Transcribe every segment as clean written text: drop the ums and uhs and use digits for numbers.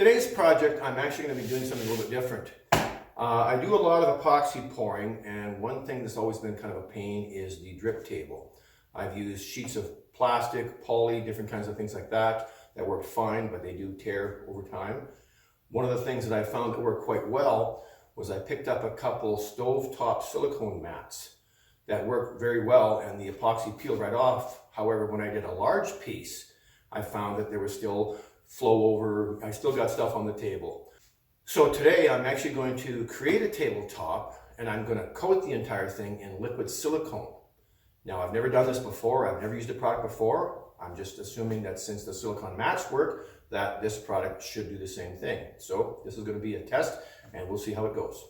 Today's project, I'm actually going to be doing something a little bit different. I do a lot of epoxy pouring, and one thing that's always been kind of a pain is the drip table. I've used sheets of plastic, poly, different kinds of things like that work fine, but they do tear over time. One of the things that I found that worked quite well was I picked up a couple stove-top silicone mats that work very well, and the epoxy peeled right off. However, when I did a large piece, I found that there was still flow over. I still got stuff on the table. So today I'm actually going to create a tabletop, and I'm going to coat the entire thing in liquid silicone. Now, I've never done this before. I've never used a product before. I'm just assuming that since the silicone mats work, that this product should do the same thing. So this is going to be a test, and we'll see how it goes.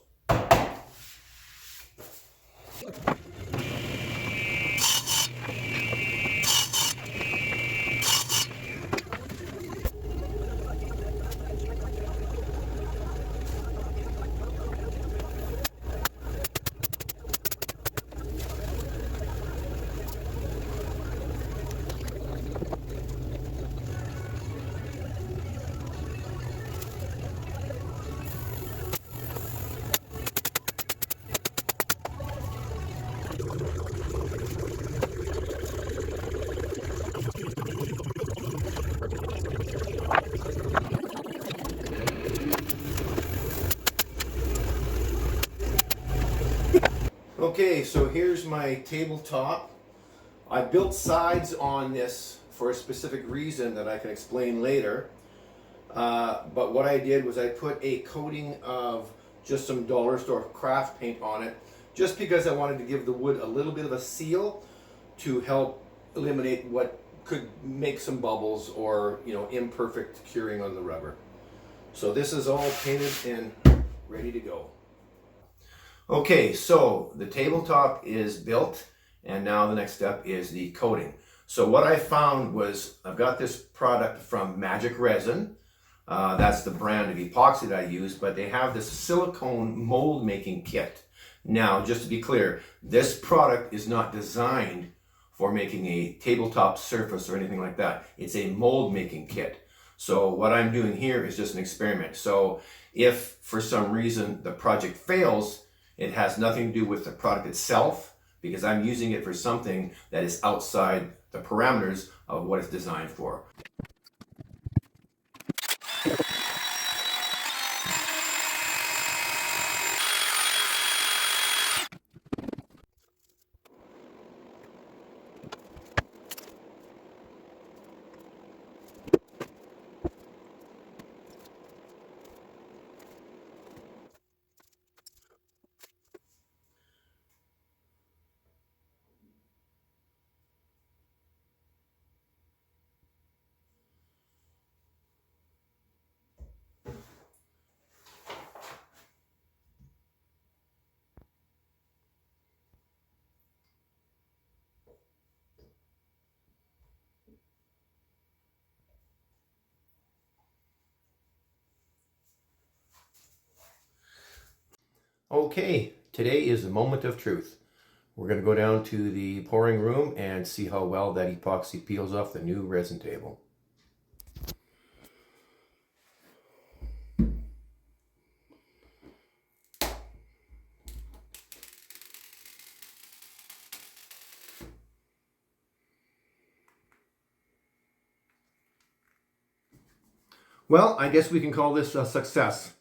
Okay, so here's my tabletop. I built sides on this for a specific reason that I can explain later. But what I did was I put a coating of just some dollar store craft paint on it, just because I wanted to give the wood a little bit of a seal to help eliminate what could make some bubbles or, imperfect curing on the rubber. So this is all painted and ready to go. Okay, so the tabletop is built, and now the next step is the coating. So what I found was I've got this product from Magic Resin. That's the brand of epoxy that I use, but they have this silicone mold making kit. Now, just to be clear, this product is not designed for making a tabletop surface or anything like that. It's a mold making kit. So what I'm doing here is just an experiment. So if for some reason the project fails, it has nothing to do with the product itself, because I'm using it for something that is outside the parameters of what it's designed for. Okay, today is the moment of truth. We're going to go down to the pouring room and see how well that epoxy peels off the new resin table. Well, I guess we can call this a success.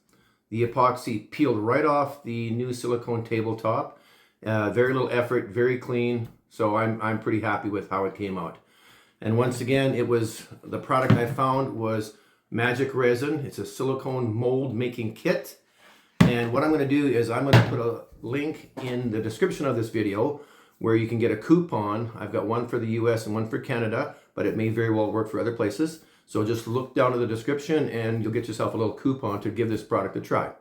The epoxy peeled right off the new silicone tabletop. Very little effort, very clean. So I'm pretty happy with how it came out. And once again, the product I found was Magic Resin. It's a silicone mold making kit. And what I'm going to do is I'm going to put a link in the description of this video where you can get a coupon. I've got one for the US and one for Canada, but it may very well work for other places. So just look down to the description and you'll get yourself a little coupon to give this product a try.